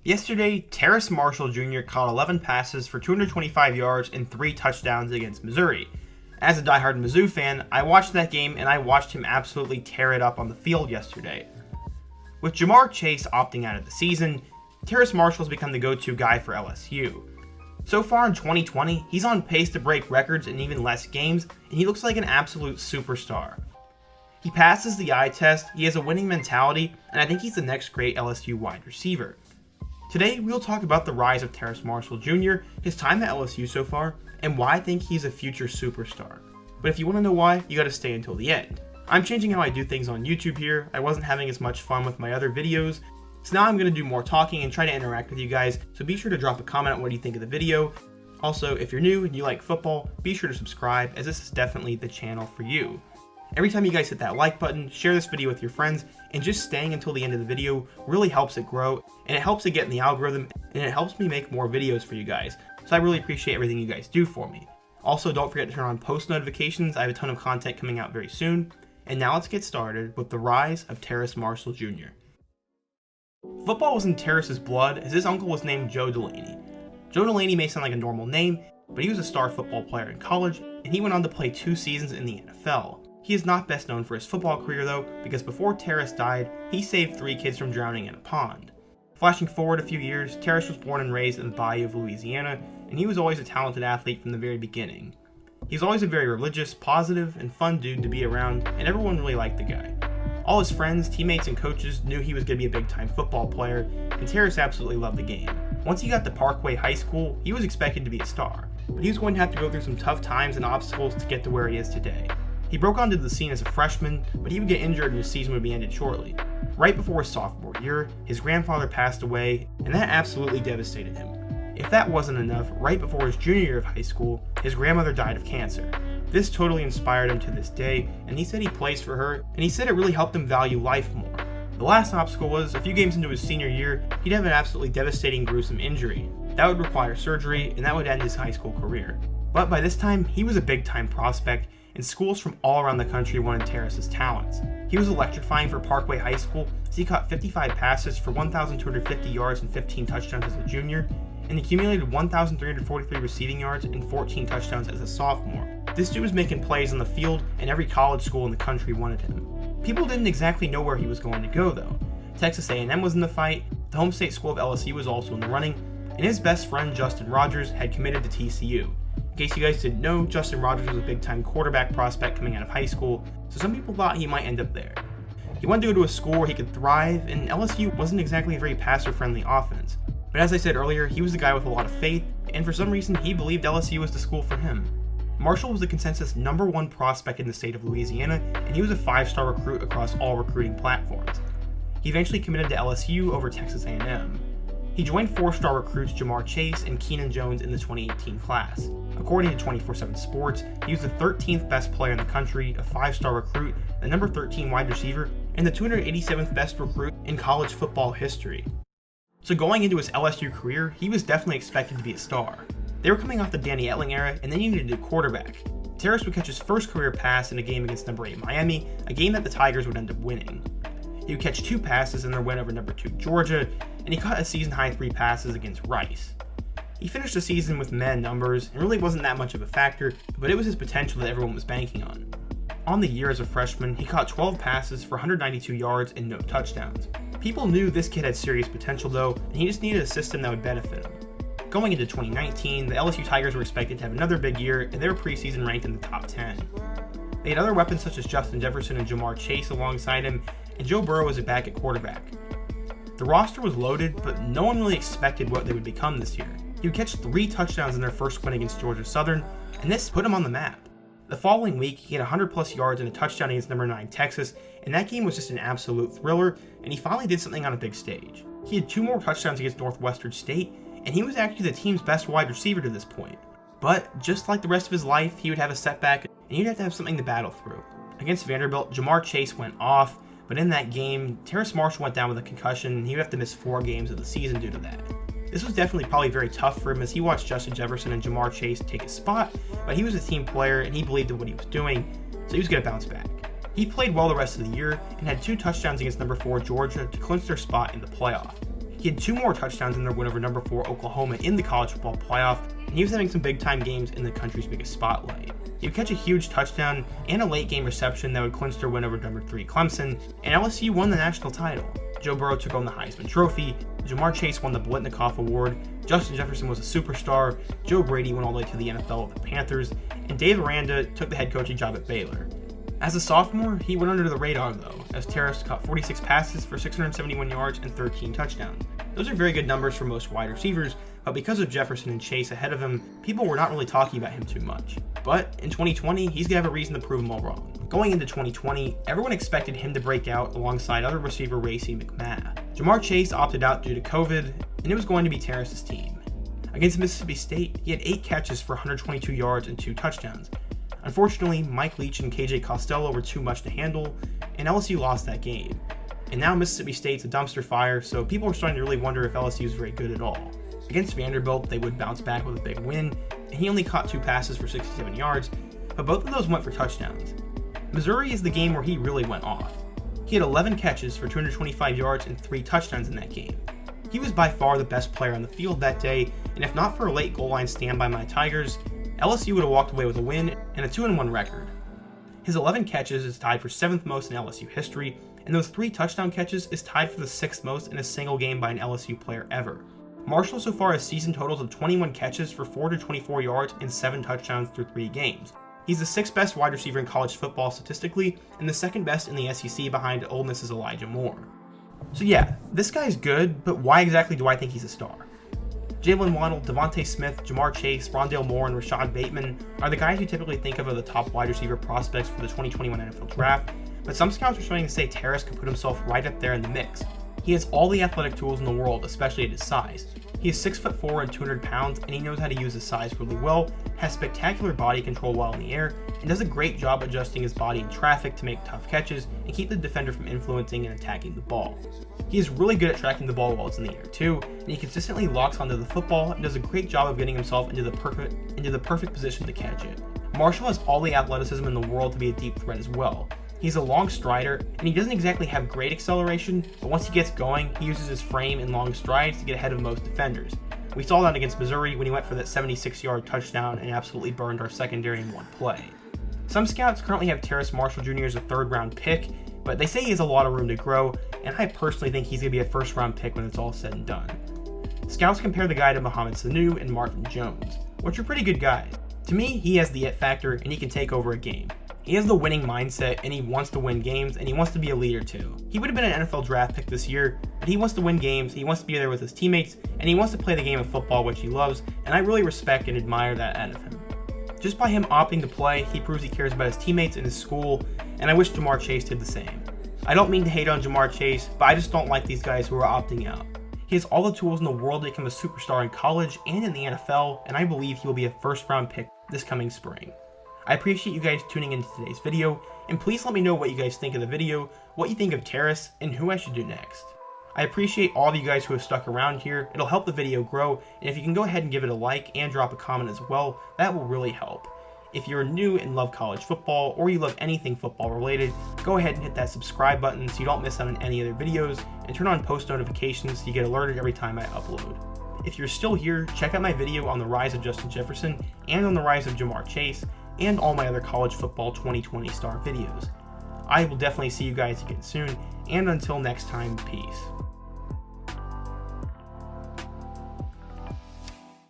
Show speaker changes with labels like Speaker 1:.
Speaker 1: Yesterday, Terrace Marshall Jr. caught 11 passes for 225 yards and 3 touchdowns against Missouri. As a diehard Mizzou fan, I watched that game and I watched him absolutely tear it up on the field yesterday. With Ja'Marr Chase opting out of the season, Terrace Marshall has become the go-to guy for LSU. So far in 2020, he's on pace to break records in even less games, and he looks like an absolute superstar. He passes the eye test, he has a winning mentality, and I think he's the next great LSU wide receiver. Today, we'll talk about the rise of Terrace Marshall Jr., his time at LSU so far, and why I think he's a future superstar. But if you want to know why, you gotta stay until the end. I'm changing how I do things on YouTube here. I wasn't having as much fun with my other videos, so now I'm going to do more talking and try to interact with you guys, so be sure to drop a comment on what you think of the video. Also, if you're new and you like football, be sure to subscribe, as this is definitely the channel for you. Every time you guys hit that like button, share this video with your friends, and just staying until the end of the video really helps it grow, and it helps it get in the algorithm, and it helps me make more videos for you guys. So I really appreciate everything you guys do for me. Also, don't forget to turn on post notifications. I have a ton of content coming out very soon. And now let's get started with the rise of Terrace Marshall Jr. Football was in Terrace's blood, as his uncle was named Joe Delaney. Joe Delaney may sound like a normal name, but he was a star football player in college, and he went on to play 2 seasons in the NFL. He is not best known for his football career though, because before Terrace died, he saved 3 kids from drowning in a pond. Flashing forward a few years, Terrace was born and raised in the Bayou of Louisiana, and he was always a talented athlete from the very beginning. He's always a very religious, positive, and fun dude to be around, and everyone really liked the guy. All his friends, teammates, and coaches knew he was going to be a big-time football player, and Terrace absolutely loved the game. Once he got to Parkway High School, he was expected to be a star, but he was going to have to go through some tough times and obstacles to get to where he is today. He broke onto the scene as a freshman, but he would get injured and his season would be ended shortly. Right before his sophomore year, his grandfather passed away, and that absolutely devastated him. If that wasn't enough, right before his junior year of high school, his grandmother died of cancer. This totally inspired him to this day, and he said he plays for her, and he said it really helped him value life more. The last obstacle was, a few games into his senior year, he'd have an absolutely devastating, gruesome injury. That would require surgery, and that would end his high school career. But by this time, he was a big-time prospect, and schools from all around the country wanted Terrace's talents. He was electrifying for Parkway High School, as he caught 55 passes for 1,250 yards and 15 touchdowns as a junior, and accumulated 1,343 receiving yards and 14 touchdowns as a sophomore. This dude was making plays on the field, and every college school in the country wanted him. People didn't exactly know where he was going to go though. Texas A&M was in the fight, the home state school of LSU was also in the running, and his best friend Justin Rogers had committed to TCU. In case you guys didn't know, Justin Rogers was a big-time quarterback prospect coming out of high school, so some people thought he might end up there. He wanted to go to a school where he could thrive, and LSU wasn't exactly a very passer-friendly offense. But as I said earlier, he was a guy with a lot of faith, and for some reason he believed LSU was the school for him. Marshall was the consensus #1 prospect in the state of Louisiana, and he was a 5-star recruit across all recruiting platforms. He eventually committed to LSU over Texas A&M. He joined 4-star recruits Ja'Marr Chase and Keenan Jones in the 2018 class. According to 24/7 Sports, he was the 13th best player in the country, a 5-star recruit, the number 13 wide receiver, and the 287th best recruit in college football history. So going into his LSU career, he was definitely expected to be a star. They were coming off the Danny Etling era, and they needed a quarterback. Terrace would catch his first career pass in a game against number 8 Miami, a game that the Tigers would end up winning. He would catch 2 passes in their win over number 2 Georgia, and he caught a season-high 3 passes against Rice. He finished the season with meh numbers, and really wasn't that much of a factor, but it was his potential that everyone was banking on. On the year as a freshman, he caught 12 passes for 192 yards and no touchdowns. People knew this kid had serious potential though, and he just needed a system that would benefit him. Going into 2019, the LSU Tigers were expected to have another big year, and they were preseason ranked in the top 10. They had other weapons such as Justin Jefferson and Ja'Marr Chase alongside him, and Joe Burrow was back at quarterback. The roster was loaded, but no one really expected what they would become this year. He would catch 3 touchdowns in their first win against Georgia Southern, and this put him on the map. The following week, he had 100+ yards and a touchdown against number 9 Texas, and that game was just an absolute thriller, and he finally did something on a big stage. He had 2 more touchdowns against Northwestern State, and he was actually the team's best wide receiver to this point. But just like the rest of his life, he would have a setback, and he'd have to have something to battle through. Against Vanderbilt, Ja'Marr Chase went off, but in that game, Terrace Marshall went down with a concussion, and he would have to miss 4 games of the season due to that. This was definitely probably very tough for him as he watched Justin Jefferson and Ja'Marr Chase take his spot, but he was a team player and he believed in what he was doing, so he was going to bounce back. He played well the rest of the year and had 2 touchdowns against number 4 Georgia to clinch their spot in the playoff. He He had 2 more touchdowns in their win over number 4 Oklahoma in the college football playoff, and he was having some big time games in the country's biggest spotlight. He would catch a huge touchdown and a late game reception that would clinch their win over number 3 Clemson, and LSU won the national title. Joe Burrow took home the Heisman Trophy, Jamar Chase won the Blitnikoff Award, Justin Jefferson was a superstar, Joe Brady went all the way to the NFL with the Panthers, and Dave Aranda took the head coaching job at Baylor. As a sophomore, he went under the radar though, as Terrace caught 46 passes for 671 yards and 13 touchdowns. Those are very good numbers for most wide receivers, but because of Jefferson and Chase ahead of him, people were not really talking about him too much. But in 2020, he's gonna have a reason to prove them all wrong. Going into 2020, everyone expected him to break out alongside other receiver Racey McMath. Jamar Chase opted out due to COVID, and it was going to be Terrace's team. Against Mississippi State, he had 8 catches for 122 yards and 2 touchdowns. Unfortunately, Mike Leach and KJ Costello were too much to handle, and LSU lost that game. And now Mississippi State's a dumpster fire, so people are starting to really wonder if LSU is very good at all. Against Vanderbilt, they would bounce back with a big win, and he only caught 2 passes for 67 yards, but both of those went for touchdowns. Missouri is the game where he really went off. He had 11 catches for 225 yards and 3 touchdowns in that game. He was by far the best player on the field that day, and if not for a late goal line stand by my Tigers, LSU would have walked away with a win and a 2-1 record. His 11 catches is tied for 7th most in LSU history, and those 3 touchdown catches is tied for the 6th most in a single game by an LSU player ever. Marshall so far has season totals of 21 catches for 424 yards and 7 touchdowns through 3 games. He's the 6th best wide receiver in college football statistically, and the 2nd best in the SEC behind Ole Miss's Elijah Moore. So yeah, this guy's good, but why exactly do I think he's a star? Jalen Waddle, Devontae Smith, Jamar Chase, Rondale Moore, and Rashad Bateman are the guys you typically think of as the top wide receiver prospects for the 2021 NFL Draft, but some scouts are starting to say Terrace could put himself right up there in the mix. He has all the athletic tools in the world, especially at his size. He is 6'4" and 200 pounds, and he knows how to use his size really well, has spectacular body control while in the air, and does a great job adjusting his body in traffic to make tough catches and keep the defender from influencing and attacking the ball. He is really good at tracking the ball while it's in the air too, and he consistently locks onto the football and does a great job of getting himself into the perfect position to catch it. Marshall has all the athleticism in the world to be a deep threat as well. He's a long strider, and he doesn't exactly have great acceleration, but once he gets going, he uses his frame and long strides to get ahead of most defenders. We saw that against Missouri when he went for that 76-yard touchdown and absolutely burned our secondary in one play. Some scouts currently have Terrace Marshall Jr. as a 3rd-round pick, but they say he has a lot of room to grow, and I personally think he's going to be a 1st-round pick when it's all said and done. Scouts compare the guy to Mohamed Sanu and Marvin Jones, which are pretty good guys. To me, he has the it factor, and he can take over a game. He has the winning mindset, and he wants to win games, and he wants to be a leader too. He would have been an NFL draft pick this year, but he wants to win games, he wants to be there with his teammates, and he wants to play the game of football which he loves, and I really respect and admire that out of him. Just by him opting to play, he proves he cares about his teammates and his school, and I wish Jamar Chase did the same. I don't mean to hate on Jamar Chase, but I just don't like these guys who are opting out. He has all the tools in the world to become a superstar in college and in the NFL, and I believe he will be a 1st-round pick this coming spring. I appreciate you guys tuning into today's video, and please let me know what you guys think of the video, what you think of Terrace, and who I should do next. I appreciate all of you guys who have stuck around here. It'll help the video grow, and if you can go ahead and give it a like and drop a comment as well, that will really help. If you're new and love college football, or you love anything football related, go ahead and hit that subscribe button so you don't miss out on any other videos, and turn on post notifications so you get alerted every time I upload. If you're still here, check out my video on the rise of Justin Jefferson, and on the rise of Jamar Chase, and all my other college football 2020 star videos. I will definitely see you guys again soon, and until next time, peace.